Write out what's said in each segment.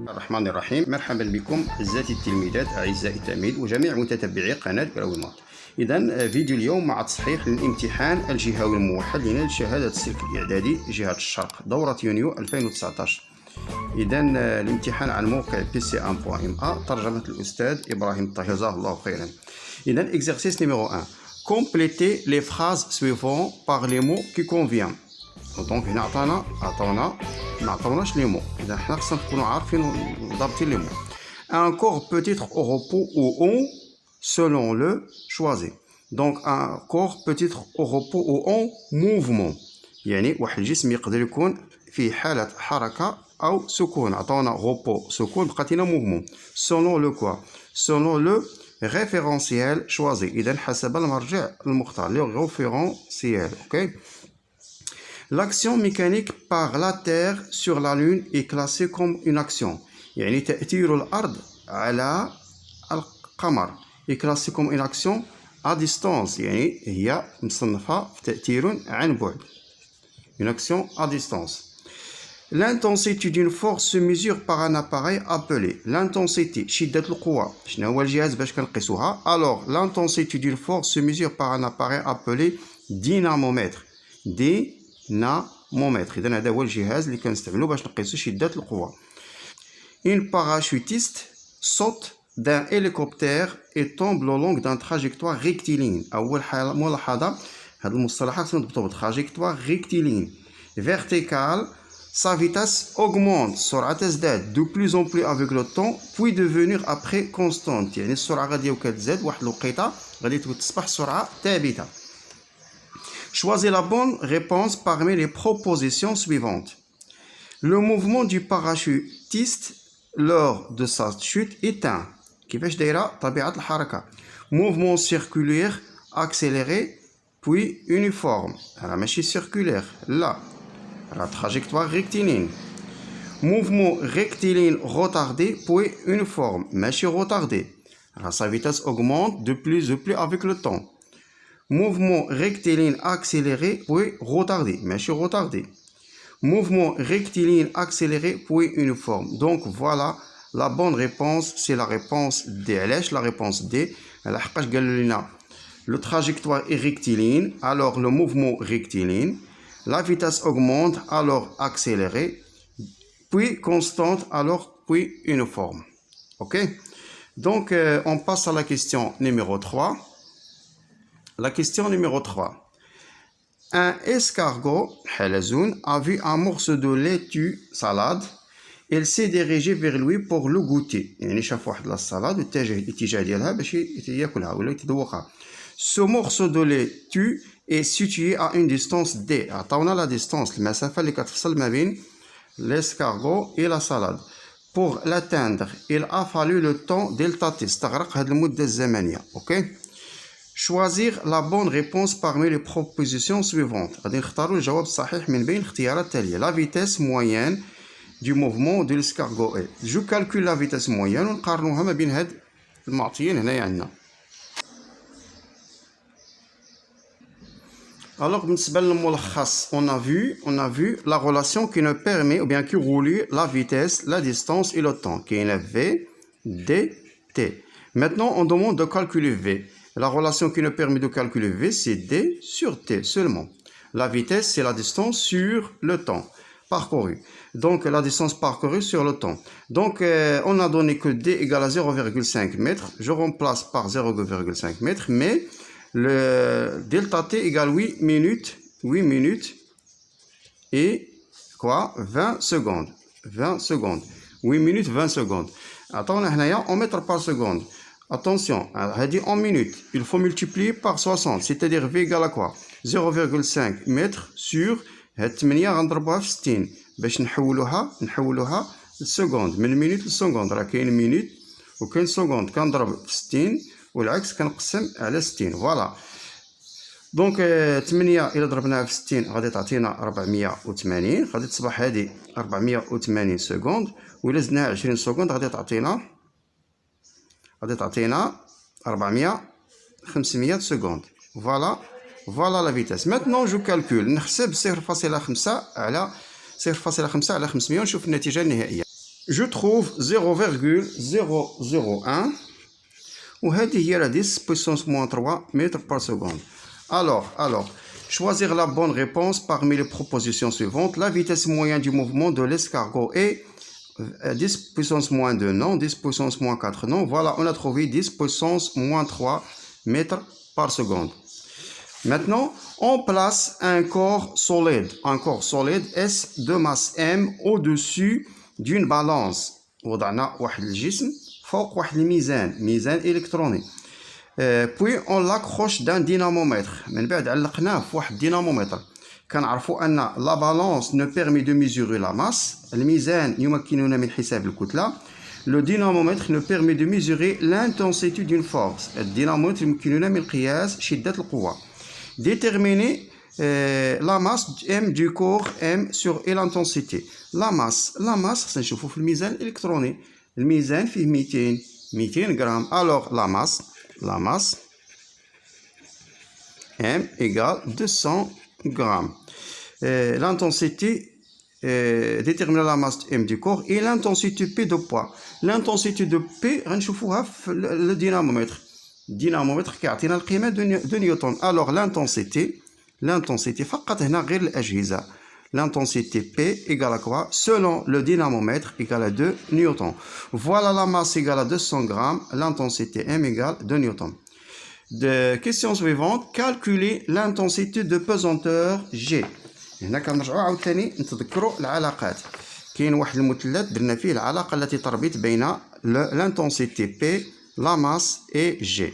الرحمن الرحيم. مرحبا بكم أعزائي التلميذات أعزائي التلاميذ وجميع متتبعي قناة براوي مات. إذا فيديو اليوم مع تصحيح للامتحان الجهوي الموحد لنيل شهادة السلك الإعدادي جهة الشرق دورة يونيو 2019. إذا الامتحان على موقع pc1.ma ترجمة الأستاذ إبراهيم الطاهر جزاه الله خيرا. إذا exercice numéro 1. Complétez les phrases suivantes par les mots qui conviennent. دونك هنا عطاوناش لي مو، اذا حنا خصنا نكونوا عارفين ضابطين لي مو. Un corps peut être au repos ou en selon le choisi. Donc un corps peut être au repos ou en mouvement. يعني واحد الجسم يقدر يكون في حالة حركة أو سكون. عطاونا repos سكون بقات لنا mouvement. Selon le quoi? Selon le référentiel choisi. إذا حسب المرجع المختار. Le référentiel. OK. L'action mécanique par la Terre sur la Lune est classée comme une action. يعني تأثير الأرض على القمر est classée comme une action à distance. يعني هي مصنفة في تأثير عن بعد. Une action à distance. L'intensité d'une force se mesure par un appareil appelé l'intensité. شدة القوة. شنو هو الجهاز باش كنقيسوها؟ Alors l'intensité d'une force se mesure par un appareil appelé dynamomètre. dynamomètre. إذا هذا هو الجهاز اللي كنستعملو باش نقيسو شدة القوة. Une parachutiste saute d'un hélicoptère et tombe le long d'un trajectoire rectiligne. أول ملاحظة هاد المصطلحات خصنا نضبطو trajectoire rectiligne. Verticale, sa vitesse augmente. السرعة تزداد de plus en plus avec le temps puis devenir après constante. يعني السرعة غادي كتزاد واحد الوقيته غادي تصبح السرعة ثابتة. Choisissez la bonne réponse parmi les propositions suivantes. Le mouvement du parachutiste lors de sa chute est un. كيفاش دايره طبيعة الحركة؟ Mouvement circulaire accéléré puis uniforme. راه ماشي circulaire، لا راه trajectoire rectiligne. Mouvement rectiligne retardé puis uniforme. ماشي retardé. راه sa vitesse augmente de plus en plus avec le temps. Mouvement rectiligne accéléré puis retardé. ماشي retardé. Mouvement rectiligne accéléré puis uniforme. Donc voilà la bonne réponse, c'est la réponse D. La réponse D. لحقاش قالوا لنا le trajectoire est rectiligne, alors le mouvement rectiligne. La vitesse augmente, alors accéléré. Puis constante, alors puis uniforme. Ok? Donc on passe à la question numéro 3. La question numéro 3. Un escargot, halazoun, a vu un morceau de laitue salade. Il s'est dirigé vers lui pour le goûter. يعني شاف واحد لا salade واتجه الاتجاه ديالها باش ياكلها ولا يتذوقها. Ce morceau de laitue est situé à une distance D. عطاونا la distance المسافة اللي كتفصل ما بين l'escargot et la salade. Pour l'atteindre, il a fallu le temps delta T. استغرق هذه المدة الزمنية. OK? Choisir la bonne réponse parmi les propositions suivantes. غادي نختاروا الجواب الصحيح من بين الاختيارات التالية. La vitesse moyenne du mouvement de l'escargot. Je calcule la vitesse moyenne ونقارنوها ما بين هاد المعطيين هنايا عندنا. Alors بالنسبة للملخص on a vu la relation qui nous permet ou bien qui relie la vitesse, la distance et le temps. كاينة V, D, T. Maintenant on demande de calculer V. La relation qui nous permet de calculer V, c'est D sur T seulement. La vitesse, c'est la distance sur le temps parcouru. Donc, la distance parcourue sur le temps. Donc, on a donné que D égale à 0,5 mètres. Je remplace par 0,5 mètres, mais le delta T égale 8 minutes et quoi 20 secondes. 20 secondes. 8 minutes, 20 secondes. Attends, en mètres par seconde. Attention, en minutes, il faut multiplier par 60, c'est-à-dire V égale à quoi 0,5 mètres sur 8 غنضربوها في 60 باش نحولوها للسكوند من مينوت للسكوند. راه كاين مينوت وكاين سكوند كنضرب في 60 والعكس كنقسم على 60. فوالا دونك 8 الا ضربناها في 60 غادي تعطينا 480. غادي تصبح هذه 480 سكوند وإلا زدناها 20 سكوند غادي تعطينا 500 سكوند. فوالا Voilà la vitesse. Maintenant je calcule نحسب 0.5 على 0.5 على 500 ونشوف النتيجة النهائية. Je trouve 0,001 وهذه هي la 10 puissance moins 3 mètres par seconde. Alors, choisir la bonne réponse parmi les propositions suivantes. La vitesse moyenne du mouvement de l'escargot est 10 puissance moins 2 non, 10 puissance moins 4 non. Voilà, on a trouvé 10 puissance moins 3 mètres par seconde. Maintenant, on place un corps solide S de masse M au-dessus d'une balance. وضعنا واحد الجسم فوق واحد الميزان إلكتروني. Puis on l'accroche d'un dynamomètre. من بعد علقناه في واحد دينامومتر. كنعرفوا أن la balance ne permet de mesurer la masse. الميزان يمكننا من حساب الكتلة. Le dynamomètre nous permet de mesurer l'intensité d'une force. الدينامومتر يمكننا من قياس شدة القوة. Déterminer la masse M du corps M sur et l'intensité. La masse سنشوفوا في الميزان الإلكتروني. الميزان فيه 200 غرام. Alors la masse M égale 200 grammes. L'intensité déterminer la masse M du corps et l'intensité P de poids. L'intensité de P غنشوفوها في الدينامومتر. الدينامومتر كيعطينا القيمة de نيوتن. Alors l'intensité فقط هنا غير الأجهزة. L'intensité P égale à quoi? Selon le dynamomètre égale à 2 newtons. Voilà la masse égale à 200 grammes. L'intensité M égale 2 newtons. De question suivante. Calculer l'intensité de pesanteur G. هنا كنرجعوا عاوتاني نتذكروا العلاقات. كاين واحد المثلث درنا فيه العلاقة التي تربط بين l'intensité P, la masse et G.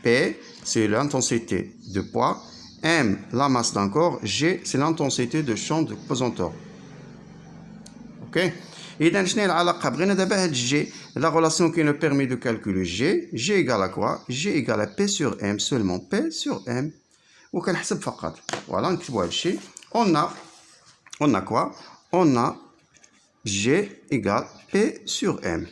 P, c'est l'intensité de poids. M, la masse d'un corps. G, c'est l'intensité de champ de pesanteur. Ok. إذا شنو هي العلاقة؟ بغينا دابا هاد G, la relation qui nous permet de calculer G égale à quoi? G égale à P sur M, seulement P sur M. وكنحسب فقط. Voilà, نكتبوا هاد الشيء. On a quoi? On a G égale P sur M.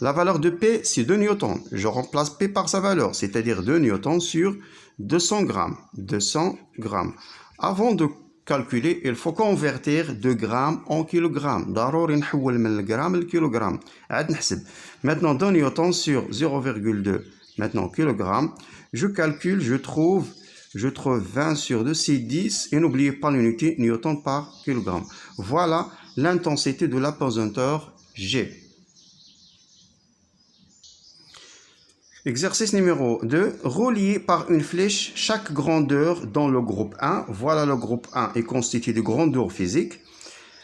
La valeur de P, c'est 2 newtons. Je remplace P par sa valeur, c'est-à-dire 2 newtons sur 200 grammes. 200 grammes. Avant de calculer, il faut convertir de grammes en kilogrammes. ضروري نحول من الجرام للكيلوغرام. عاد نحسب. Maintenant 2 newtons sur 0,2. Maintenant kilogramme. Je calcule, je trouve 20 sur 2, c'est 10. Et n'oubliez pas l'unité newton par kilogramme. Voilà l'intensité de l'apesanteur G. Exercice numéro 2. Relier par une flèche chaque grandeur dans le groupe 1. Voilà, le groupe 1 est constitué de grandeurs physiques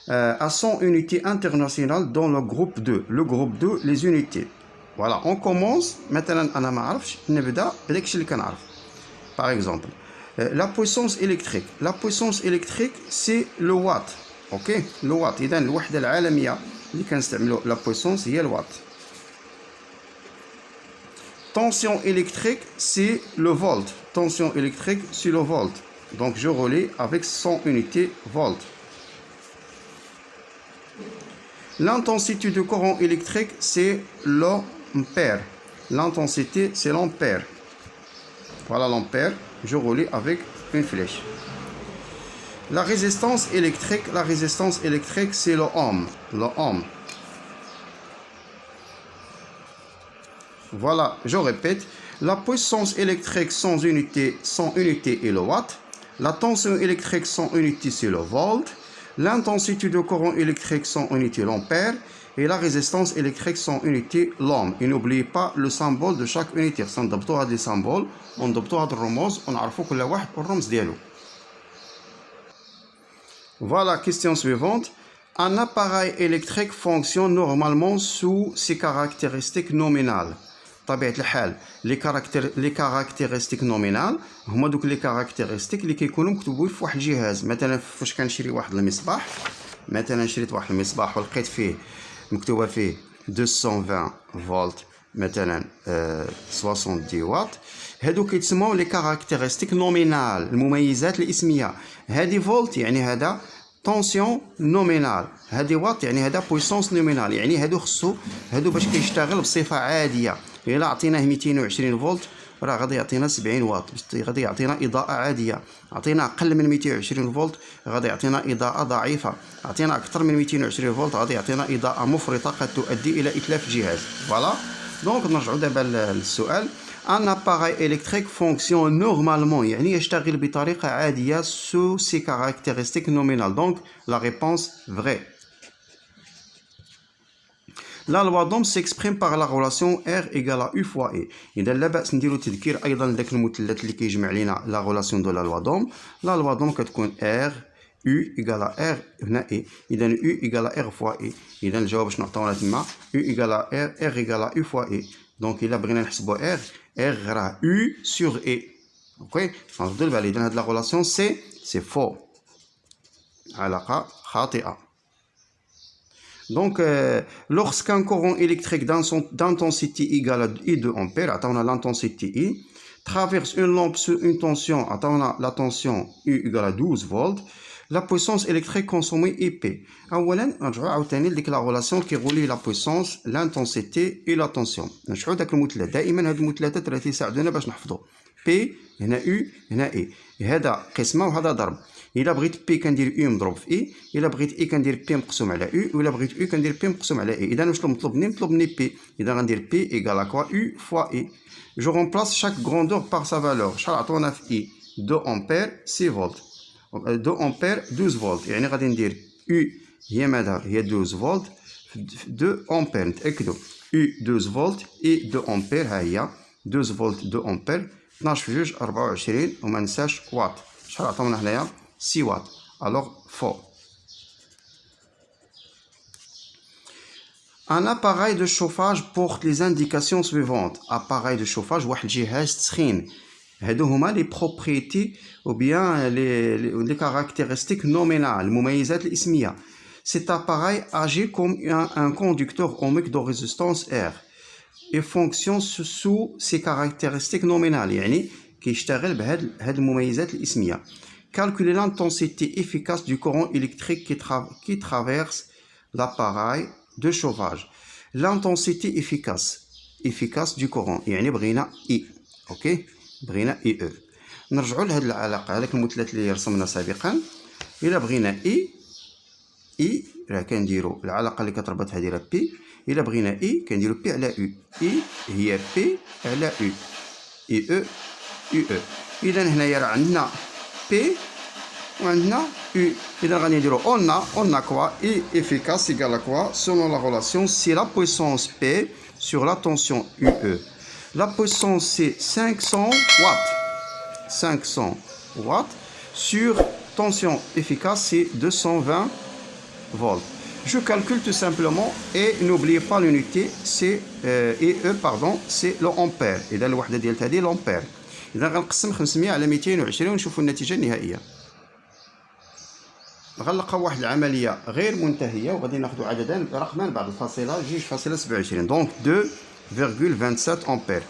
à 100 unités internationales dans le groupe 2. Le groupe 2, les unités. Voilà, on commence. Maintenant, أنا ما عرفش نبدأ بداك الشيء اللي كنعرف. Par exemple, la puissance électrique. La puissance électrique, c'est le watt. Ok, le watt. إذا الوحدة العالمية اللي كنستعملوا la puissance هي الوات. Tension électrique, c'est le volt. Tension électrique, c'est le volt. Donc, je relie avec 100 unités volt. L'intensité du courant électrique, c'est l'ampère. L'intensité, c'est l'ampère. Voilà l'ampère. Je relie avec une flèche. La résistance électrique, c'est le ohm. Le ohm. Voilà, je répète, la puissance électrique 100 unités est le watt. La tension électrique 100 unités, c'est le volt. L'intensité de courant électrique 100 unités, l'ampère. Et la résistance électrique 100 unités, l'ohm. Et n'oubliez pas le symbole de chaque unité. On ندبطوا هاد les symboles, on ندبطوا هاد الرموز, ونعرفوا كل واحد والرمز ديالو. Voilà, question suivante. Un appareil électrique fonctionne normalement sous ses caractéristiques nominales. بطبيعة الحال لي كاركتيرستيك نومينال هما دوك لي كاركتيرستيك اللي كيكونوا مكتوبين في واحد الجهاز. مثلا فاش كنشري واحد المصباح، مثلا شريت واحد المصباح ولقيت فيه مكتوبه فيه 220 فولت مثلا 70 واط، هادو كيتسموا لي كاركتيرستيك نومينال، المميزات الاسميه. هادي فولت يعني هذا طونسيون نومينال، هادي واط يعني هذا بويسونس نومينال، يعني هادو خصو هادو باش كيشتغل بصفه عاديه. إلا عطيناه 220 فولت راه غادي يعطينا 70 واط، غادي يعطينا اضاءه عاديه. عطينا اقل من 220 فولت غادي يعطينا اضاءه ضعيفه. عطينا اكثر من 220 فولت غادي يعطينا اضاءه مفرطه قد تؤدي الى اتلاف الجهاز. فوالا دونك نرجعوا دابا للسؤال. ان اباراي الكتريك فونكسيون نورمالمون، يعني يشتغل بطريقه عاديه سو سي كاركتيرستيك نومينال. دونك لا ريبونس فري. La loi d'Ohm s'exprime par la relation R égale à U fois E. إذا لا بأس نديرو تذكير أيضا لذاك المثلث اللي كيجمع لينا لا relation de la loi d'Ohm. La loi d'Ohm كتكون R U égale à R هنا E. إذا U égale à R fois E. إذا الجواب شنو عطاونا تما U égale à R égale à U fois E. دونك إلا بغينا نحسبو R راه U sur E. أوكي نردو البال. إذا هاد لا relation سي فو، علاقة خاطئة. Donc, lorsqu'un courant électrique d'intensité égale à I2 ampères, attends, l'intensité I, traverse une lampe sur une tension, attends, la tension U égale à 12 volts, la puissance électrique consommée est P. أولاً نرجعوا عاوتاني لديك لا غولاسيون كيغولي لا بويسونس لانتونسيتي اي لا تونسيون. نشوفوا داك المثلث دائما هاد المثلثات راه تيساعدونا باش نحفظوا بي هنا يو هنا اي. هذا قسمه وهذا ضرب. الا بغيت بي كندير يو مضروب في اي، الا بغيت اي كندير بي مقسوم على يو، ولا بغيت يو كندير بي مقسوم على اي. اذا واش مطلوبني؟ مطلوبني بي. اذا غندير بي ايكال كوا يو فوا اي. جو رومبلاس شاك غروندور بار سا فالور. شحال عطونا في اي؟ 2 امبير 6 فولت. 2 امبير 12 فولت، يعني غادي ندير يو هي ماذا؟ هي 12 فولت في 2 امبير. نتاكدوا يو 12 فولت اي 2 امبير، ها هي 12 فولت 2 امبير 12 في 2 24. وما ننساش واط. شحال عطاونا هنايا؟ 6 واط. Alors faux. Un appareil de chauffage porte les indications suivantes. Appareil de chauffage واحد الجهاز تسخين. هادو هما les propriétés ou bien les caractéristiques nominales, المميزات الاسمية. Cet appareil agit comme un conducteur ohmique de résistance R et fonctionne sous ses caractéristiques nominales. يعني كيشتغل بهاد المميزات الاسمية. Calculer l'intensité efficace du courant électrique qui traverse l'appareil de chauffage. L'intensité efficace du courant. يعني بغينا I. اوكي بغينا اي او. نرجعوا لهاد العلاقه، هذاك المثلث اللي رسمنا سابقا. الا بغينا اي راه كنديروا العلاقه اللي كتربط هذه راه بي. الا بغينا اي كنديروا بي على او. اي هي بي على او. اي او يو او. اذا هنايا راه عندنا بي وعندنا U. إذا غادي نديرو on a quoi I efficace égale à quoi selon la relation c'est la puissance P sur la tension UE. La puissance c'est 500 watts. 500 watts sur tension efficace c'est 220 volts. Je calcule tout simplement et n'oubliez pas l'unité c'est pardon c'est l'ampère. إذا الوحدة ديال هذه l'ampère. إذا غنقسم 500 على 220 ونشوفوا النتيجة النهائية. غنلقاو واحد العمليه غير منتهيه وغادي ناخذ عددا رقما بعد الفاصله 2.27. دونك 2.27 امبير.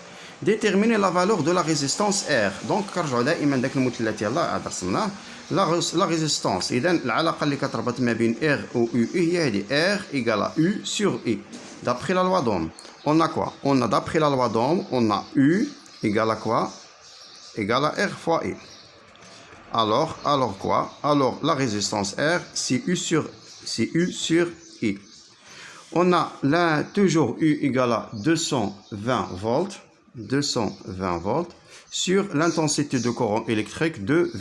Déterminer la valeur de la résistance R. دونك كنرجعوا دائما داك المثلث يلاه عاد رسمناه. لا ريزيستانس. اذا العلاقه اللي كتربط ما بين R و U هي هذه R égale à U sur I. D'après la loi d'Ohm, on a quoi? On a d'après la loi d'Ohm, on a U égale à quoi? Égale à R fois I. Alors quoi? Alors la résistance R, c'est U sur I. On a là toujours U égale à 220 volts, 220 volts sur l'intensité de courant électrique 2,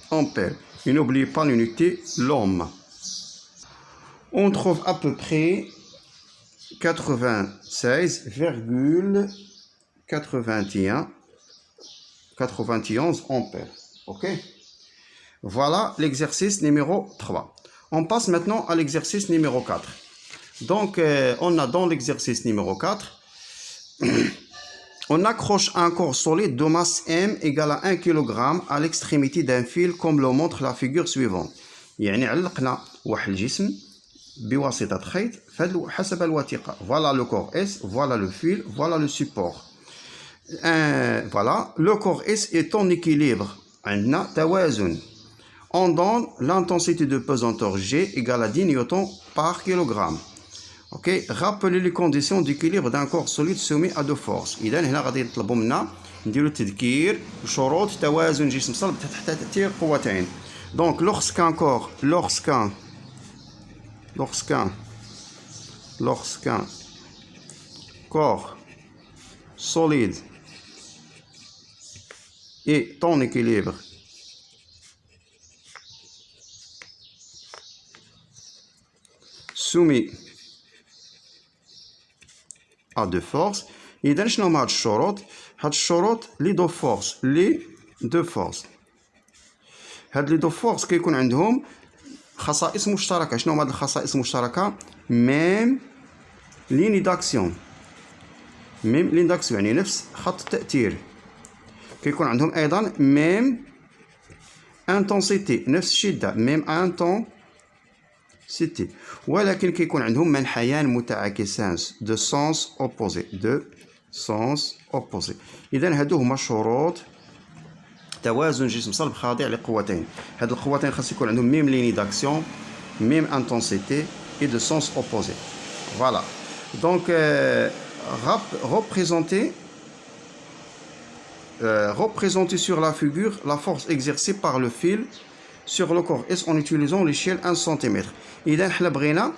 ampères. Et n'oubliez pas l'unité l'ohm. On trouve à peu près 91 ampères. Ok. Voilà l'exercice numéro 3. On passe maintenant à l'exercice numéro 4. Donc, on a dans l'exercice numéro 4, on accroche un corps solide de masse M égale à 1 kg à l'extrémité d'un fil comme le montre la figure suivante. يعني علقنا واحد الجسم بواسطة خيط حسب الوثيقة. Voilà le corps S, voilà le fil, voilà le support. Voilà, le corps S est en équilibre. عندنا توازن. On donne l'intensité de pesanteur G égale à 10 newtons par kilogramme. OK, rappeler les conditions d'équilibre d'un corps solide soumis à deux forces. إذا هنا غادي يطلبوا منا نديرو تذكير شروط توازن جسم صلب تحت تأثير قوتين. Donc lorsqu'un corps solide est en équilibre soumis à deux forces. إذا شنو هما هاد الشروط؟ هاد الشروط لي دو فورس هاد لي دو فورس كيكون عندهم خصائص مشتركة. شنو هما هاد الخصائص المشتركة؟ ميم لين داكسيون يعني نفس خط التأثير. كيكون عندهم أيضا ميم انتونسيتي نفس الشدة ميم انتونسيتي، ولكن كيكون عندهم منحيان متعاكسان دو سونس اوبوزي. إذا هادو هما شروط توازن جسم صلب خاضع لقوتين. هاد القوتين خاص يكون عندهم ميم ليني داكسيون ميم انتونسيتي اي دو سونس اوبوزي. فوالا دونك représenter sur la figure la force exercée par le fil sur le corps S en utilisant l'échelle 1 cm. إذا حنا بغينا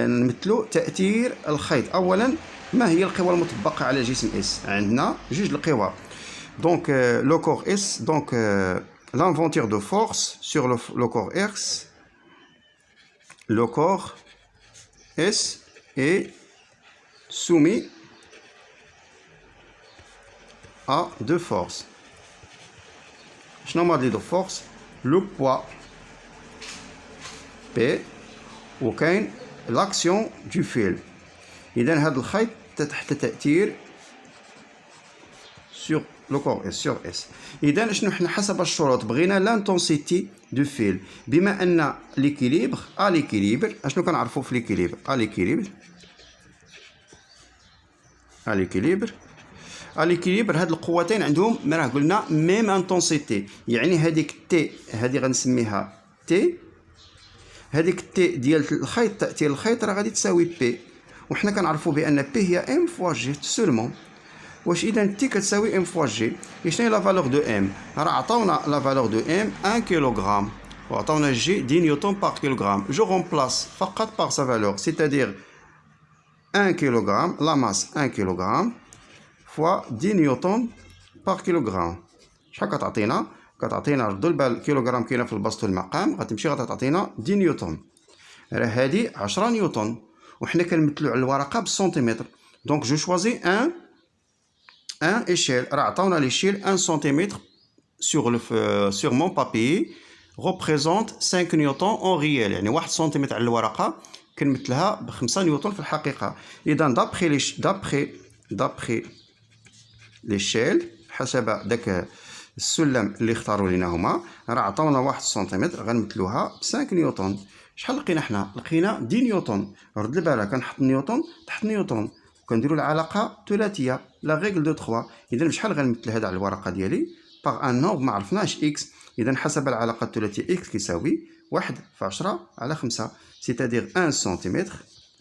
نمثلوا تأثير الخيط. أولا ما هي القوى المطبقة على جسم S؟ عندنا جوج القوى. Donc le corps S, donc l'inventeur de force sur le corps S, le corps S est soumis à deux forces. شنو هما هاد deux forces؟ le poids P وكاين l'action du fil. إذا هاد الخيط تحت تأثير sur le corps S sur S. إذا شنو حنا حسب الشروط بغينا لانتونسيتي دو فيل. بما أن ليكيليبر ليكيليبر اشنو كنعرفو في ليكيليبر؟ ليكيليبر هاد القوتين عندهم ما راه قلنا ميم انتونسيتي. يعني هذيك تي هذه غنسميها تي، هذيك تي ديال الخيط تأثير الخيط راه غادي تساوي بي، وحنا كنعرفو بأن بي هي ام فوا جي سولمون. واش اذا تي كتساوي ام فوا جي؟ شنو هي لا فالور دو ام؟ راه عطاونا لا فالور دو ام 1 كيلوغرام وعطاونا جي 10 نيوتن بار كيلوغرام. جو رومبلاس فقط بار سا فالور، سيتادير 1 كيلوغرام لا ماس 1 كيلوغرام فوا 10 نيوتن بار كيلوغرام. شحال كتعطينا؟ كتعطينا ردوا البال كيلوغرام كاينه في البسط والمقام غتمشي غتعطينا 10 نيوتن. راه هادي 10 نيوتن وحنا كنمثلو على الورقه بالسنتيمتر. دونك جو شوازي ان échelle. راه عطاونا l'échelle 1 cm sur mon papier représente 5 نيوتن en réel. يعني 1 سنتيمتر على الورقه كنمثلها ب 5 نيوتن في الحقيقه. اذا دابخي l'échelle حسب داك السلم اللي اختاروا لينا هما راه عطاونا 1 سنتيمتر غنمثلوها ب 5 نيوتن. شحال لقينا حنا؟ لقينا 10 نيوتن. رد البال كنحط نيوتن تحت نيوتن وكنديروا العلاقه ثلاثيه لا ريغل دو 3. اذا بشحال غنمثل هذا على الورقه ديالي؟ باغ ان نومبر ما عرفناش اكس. اذا حسب العلاقه الثلاثيه اكس كيساوي 1 في 10 على 5، سيتادير 1 سنتيمتر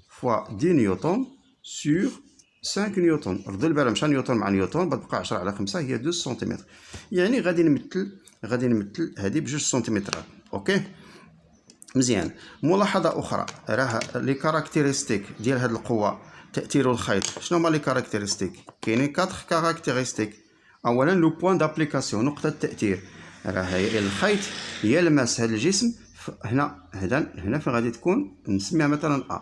فوا 10 نيوتن سور 5 نيوتن. رد البال مشى نيوتن مع نيوتن بتبقى 10 على 5 هي 2 سنتيمتر. يعني غادي نمثل هذه بجوج سنتيمترات. اوكي مزيان. ملاحظه اخرى، راه لي كاركتيرستيك ديال هذه القوه تأثير الخيط. شنو هما لي كاركتيرستيك؟ كاينين 4 كاركتيرستيك. اولا لو بوين دابليكاسيون نقطه التأثير. راه هي الخيط يلمس هذا الجسم هنا فين غادي تكون نسميها مثلا ا.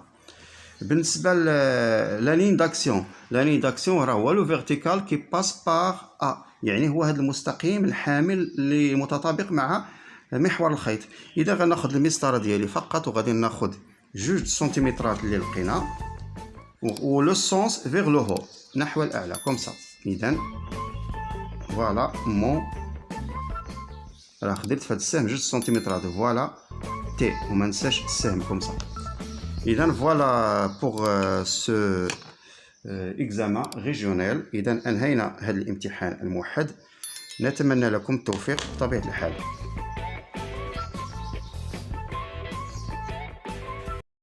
بالنسبه لا لين داكسيون راه هو لو فيرتيكال كي باس بار ا، يعني هو هذا المستقيم الحامل اللي متطابق مع محور الخيط. اذا غناخذ المسطره ديالي فقط وغادي ناخذ 2 سنتيمترات اللي لقينا و لو سونس فيغ لو هو نحو الاعلى كوم سا. اذا فوالا مون راه خديت في هذا السهم 2 سنتيمترات فوالا تي وما ننساش السهم كوم سا. اذا فوالا بوغ سو اكزامان ريجيونيل. اذا انهينا هذا الامتحان الموحد. نتمنى لكم التوفيق بطبيعه الحال.